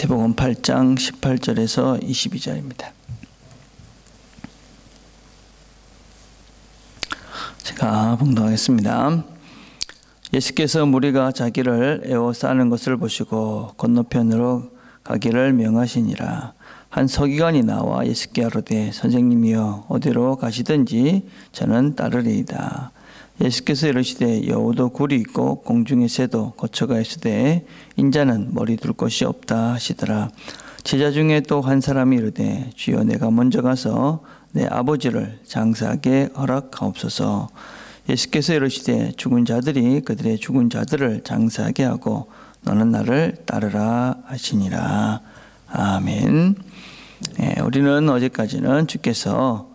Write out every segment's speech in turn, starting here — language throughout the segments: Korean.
마태복음 8장 18절에서 22절입니다. 제가 봉독하겠습니다. 예수께서 무리가 자기를 에워싸는 것을 보시고 건너편으로 가기를 명하시니라. 한 서기관이 나와 예수께 아뢰되 선생님이여 어디로 가시든지 저는 따르리이다. 예수께서 이르시되 여우도 굴이 있고 공중의 새도 거처가 있으되 인자는 머리 둘 곳이 없다 하시더라. 제자 중에 또 한 사람이 이르되 주여 내가 먼저 가서 내 아버지를 장사하게 허락하옵소서. 예수께서 이르시되 죽은 자들이 그들의 죽은 자들을 장사하게 하고 너는 나를 따르라 하시니라. 아멘. 우리는 어제까지는 주께서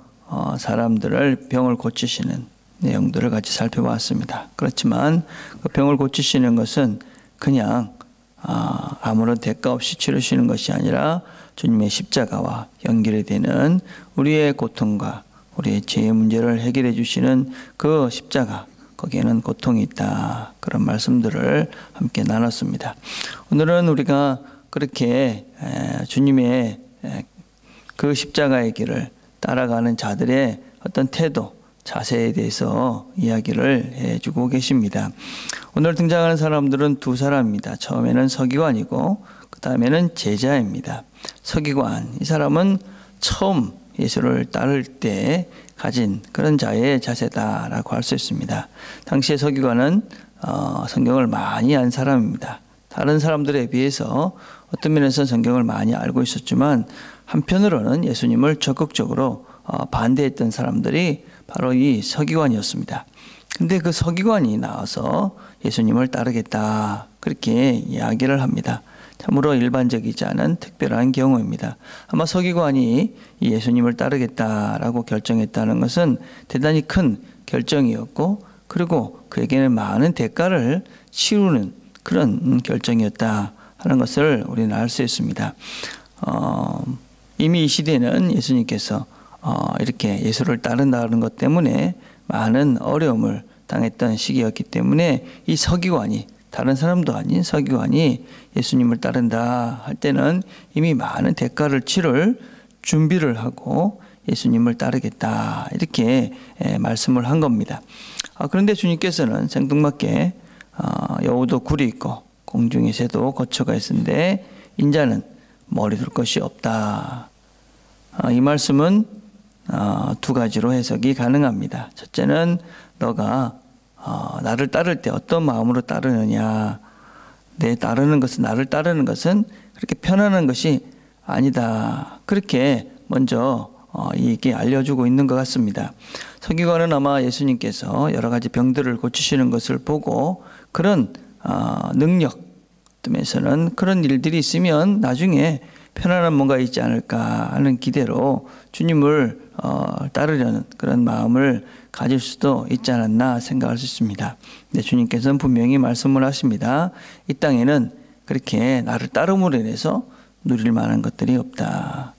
사람들을 병을 고치시는 내용들을 같이 살펴봤습니다. 그렇지만 그 병을 고치시는 것은 그냥 아무런 대가 없이 치르시는 것이 아니라 주님의 십자가와 연결이 되는 우리의 고통과 우리의 죄의 문제를 해결해 주시는 그 십자가, 거기에는 고통이 있다. 그런 말씀들을 함께 나눴습니다. 오늘은 우리가 그렇게 주님의 그 십자가의 길을 따라가는 자들의 어떤 태도, 자세에 대해서 이야기를 해주고 계십니다. 오늘 등장하는 사람들은 두 사람입니다. 처음에는 서기관이고 그 다음에는 제자입니다. 서기관, 이 사람은 처음 예수를 따를 때 가진 그런 자의 자세다라고 할 수 있습니다. 당시의 서기관은 성경을 많이 안 사람입니다. 다른 사람들에 비해서 어떤 면에서 성경을 많이 알고 있었지만 한편으로는 예수님을 적극적으로 반대했던 사람들이 바로 이 서기관이었습니다. 근데 그 서기관이 나와서 예수님을 따르겠다 그렇게 이야기를 합니다. 참으로 일반적이지 않은 특별한 경우입니다. 아마 서기관이 이 예수님을 따르겠다라고 결정했다는 것은 대단히 큰 결정이었고 그리고 그에게는 많은 대가를 치르는 그런 결정이었다 하는 것을 우리는 알 수 있습니다. 이미 이 시대는 예수님께서 이렇게 예수를 따른다는 것 때문에 많은 어려움을 당했던 시기였기 때문에 이 서기관이, 다른 사람도 아닌 서기관이 예수님을 따른다 할 때는 이미 많은 대가를 치를 준비를 하고 예수님을 따르겠다 이렇게 말씀을 한 겁니다. 그런데 주님께서는 생뚱맞게 여우도 굴이 있고 공중의 새도 거처가 있는데 인자는 머리 둘 것이 없다. 이 말씀은 두 가지로 해석이 가능합니다. 첫째는 너가 나를 따를 때 어떤 마음으로 따르느냐. 나를 따르는 것은 그렇게 편안한 것이 아니다. 그렇게 먼저 이게 알려주고 있는 것 같습니다. 서기관은 아마 예수님께서 여러 가지 병들을 고치시는 것을 보고 그런 능력 점에서는 그런 일들이 있으면 나중에 편안한 뭔가 있지 않을까 하는 기대로 주님을 따르려는 그런 마음을 가질 수도 있지 않았나 생각할 수 있습니다. 근데 주님께서는 분명히 말씀을 하십니다. 이 땅에는 그렇게 나를 따름으로 인해서 누릴 만한 것들이 없다.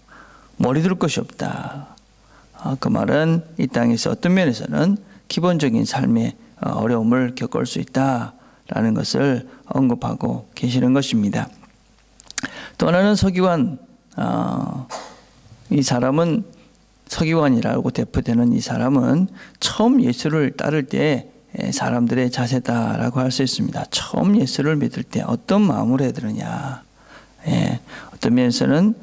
머리 둘 것이 없다. 그 말은 이 땅에서 어떤 면에서는 기본적인 삶의 어려움을 겪을 수 있다라는 것을 언급하고 계시는 것입니다. 또 하나는 서기관, 이 사람은 서기관이라고 대표되는 이 사람은 처음 예수를 따를 때 사람들의 자세다라고 할 수 있습니다. 처음 예수를 믿을 때 어떤 마음으로 해야 되느냐. 어떤 면에서는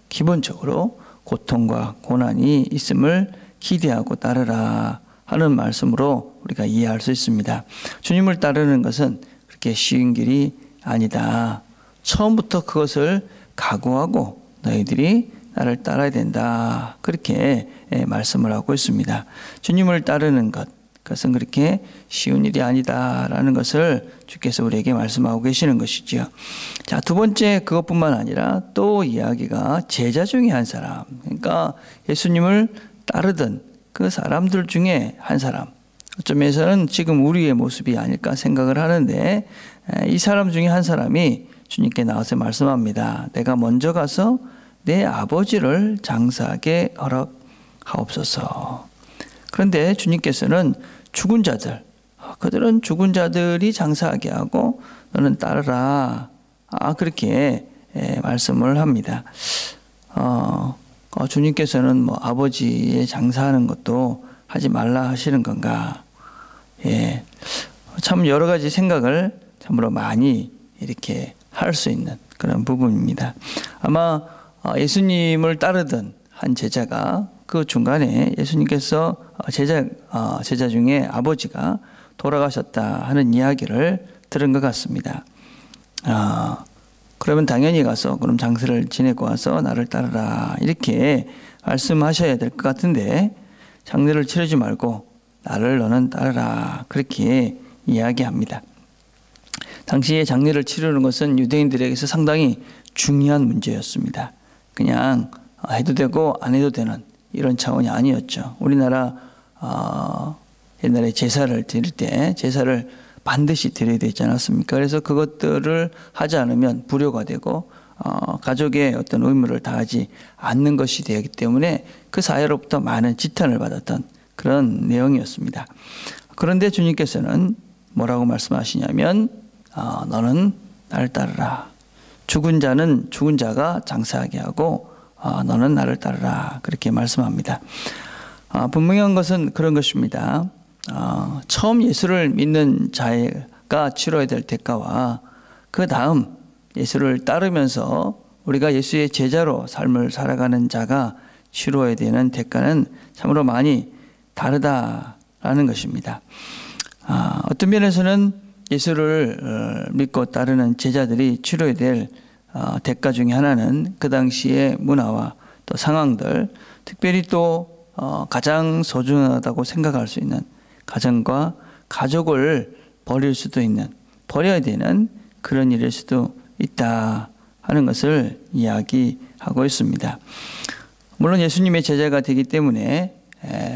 기본적으로 고통과 고난이 있음을 기대하고 따르라 하는 말씀으로 우리가 이해할 수 있습니다. 주님을 따르는 것은 그렇게 쉬운 길이 아니다. 처음부터 그것을 각오하고 너희들이 나를 따라야 된다. 그렇게 말씀을 하고 있습니다. 주님을 따르는 것, 그것은 그렇게 쉬운 일이 아니다라는 것을 주께서 우리에게 말씀하고 계시는 것이지요. 자, 두 번째 그것뿐만 아니라 또 이야기가 제자 중에 한 사람, 그러니까 예수님을 따르던 그 사람들 중에 한 사람, 어쩌면서는 지금 우리의 모습이 아닐까 생각을 하는데 이 사람 중에 한 사람이 주님께 나와서 말씀합니다. 내가 먼저 가서 내 아버지를 장사하게 허락하옵소서. 그런데 주님께서는 죽은 자들, 그들은 죽은 자들이 장사하게 하고 너는 따르라. 그렇게 말씀을 합니다. 주님께서는 뭐 아버지의 장사하는 것도 하지 말라 하시는 건가? 참 여러 가지 생각을 참으로 많이 이렇게 할 수 있는 그런 부분입니다. 아마 예수님을 따르던 한 제자가 그 중간에 예수님께서 제자 중에 아버지가 돌아가셨다 하는 이야기를 들은 것 같습니다. 그러면 당연히 가서 그럼 장사를 지내고 와서 나를 따르라 이렇게 말씀하셔야 될 것 같은데 장례를 치르지 말고 나를 너는 따르라 그렇게 이야기합니다. 당시에 장례를 치르는 것은 유대인들에게서 상당히 중요한 문제였습니다. 그냥 해도 되고 안 해도 되는 이런 차원이 아니었죠. 우리나라 옛날에 제사를 드릴 때 제사를 반드시 드려야 되지 않았습니까? 그래서 그것들을 하지 않으면 불효가 되고 가족의 어떤 의무를 다하지 않는 것이 되기 때문에 그 사회로부터 많은 지탄을 받았던 그런 내용이었습니다. 그런데 주님께서는 뭐라고 말씀하시냐면 너는 나를 따르라. 죽은 자는 죽은 자가 장사하게 하고 너는 나를 따르라. 그렇게 말씀합니다. 분명한 것은 그런 것입니다. 처음 예수를 믿는 자가 치러야 될 대가와 그 다음 예수를 따르면서 우리가 예수의 제자로 삶을 살아가는 자가 치러야 되는 대가는 참으로 많이 다르다라는 것입니다. 어떤 면에서는 예수를 믿고 따르는 제자들이 치러야 될 대가 중에 하나는 그 당시의 문화와 또 상황들, 특별히 또 가장 소중하다고 생각할 수 있는 가정과 가족을 버려야 되는 그런 일일 수도 있다 하는 것을 이야기하고 있습니다. 물론 예수님의 제자가 되기 때문에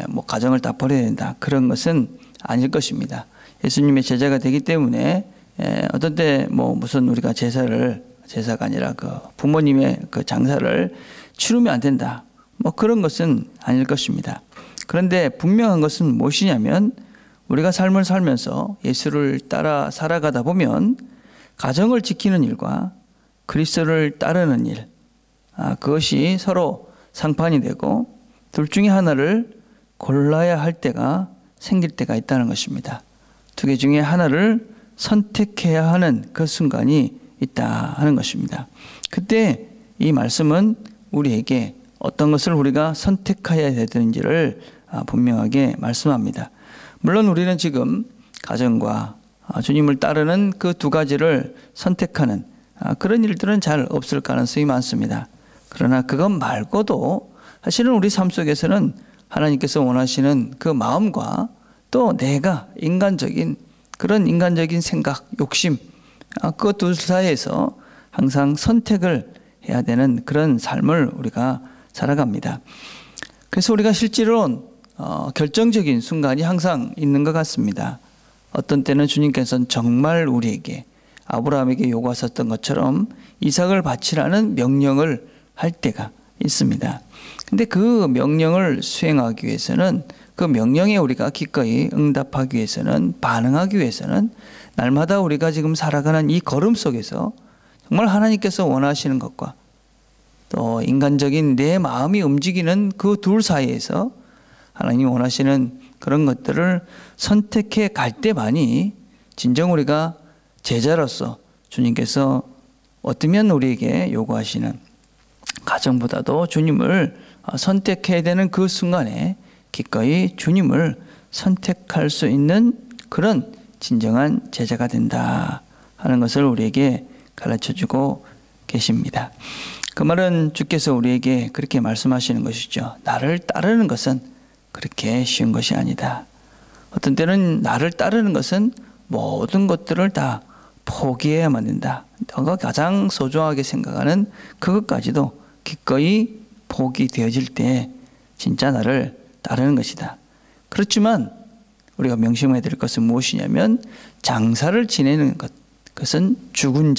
뭐 가정을 다 버려야 된다 그런 것은 아닐 것입니다. 예수님의 제자가 되기 때문에 어떤 때 뭐 무슨 우리가 제사가 아니라 그 부모님의 그 장사를 치르면 안 된다 뭐 그런 것은 아닐 것입니다. 그런데 분명한 것은 무엇이냐면 우리가 삶을 살면서 예수를 따라 살아가다 보면 가정을 지키는 일과 그리스도를 따르는 일 그것이 서로 상판이 되고 둘 중에 하나를 골라야 할 때가 생길 때가 있다는 것입니다. 두 개 중에 하나를 선택해야 하는 그 순간이 있다 하는 것입니다. 그때 이 말씀은 우리에게 어떤 것을 우리가 선택해야 되는지를 분명하게 말씀합니다. 물론 우리는 지금 가정과 주님을 따르는 그 두 가지를 선택하는 그런 일들은 잘 없을 가능성이 많습니다. 그러나 그것 말고도 사실은 우리 삶 속에서는 하나님께서 원하시는 그 마음과 또 내가 그런 인간적인 생각, 욕심 그 둘 사이에서 항상 선택을 해야 되는 그런 삶을 우리가 살아갑니다. 그래서 우리가 실제로 결정적인 순간이 항상 있는 것 같습니다. 어떤 때는 주님께서는 정말 우리에게 아브라함에게 요구하셨던 것처럼 이삭을 바치라는 명령을 할 때가 있습니다. 근데 그 명령을 수행하기 위해서는 그 명령에 우리가 기꺼이 응답하기 위해서는 반응하기 위해서는 날마다 우리가 지금 살아가는 이 걸음 속에서 정말 하나님께서 원하시는 것과 또 인간적인 내 마음이 움직이는 그 둘 사이에서 하나님이 원하시는 그런 것들을 선택해 갈 때만이 진정 우리가 제자로서 주님께서 어쩌면 우리에게 요구하시는 가정보다도 주님을 선택해야 되는 그 순간에 기꺼이 주님을 선택할 수 있는 그런 진정한 제자가 된다 하는 것을 우리에게 가르쳐주고 계십니다. 그 말은 주께서 우리에게 그렇게 말씀하시는 것이죠. 나를 따르는 것은 그렇게 쉬운 것이 아니다. 어떤 때는 나를 따르는 것은 모든 것들을 다 포기해야만 된다. 너가 가장 소중하게 생각하는 그것까지도 기꺼이 포기되어질 때 진짜 나를 따르는 것이다. 그렇지만 우리가 명심해야 될 것은 무엇이냐면 장사를 지내는 것, 그것은 죽은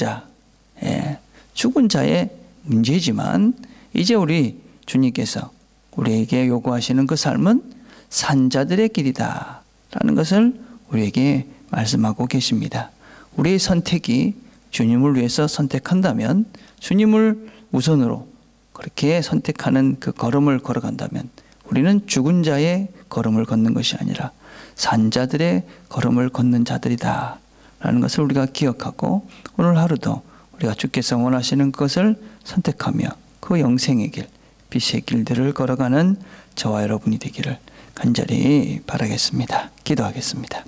자의 문제이지만 이제 우리 주님께서 우리에게 요구하시는 그 삶은 산자들의 길이다 라는 것을 우리에게 말씀하고 계십니다. 우리의 선택이 주님을 위해서 선택한다면, 주님을 우선으로 그렇게 선택하는 그 걸음을 걸어간다면 우리는 죽은 자의 걸음을 걷는 것이 아니라 산 자들의 걸음을 걷는 자들이다 라는 것을 우리가 기억하고, 오늘 하루도 우리가 주께서 원하시는 것을 선택하며 그 영생의 길, 빛의 길들을 걸어가는 저와 여러분이 되기를 간절히 바라겠습니다. 기도하겠습니다.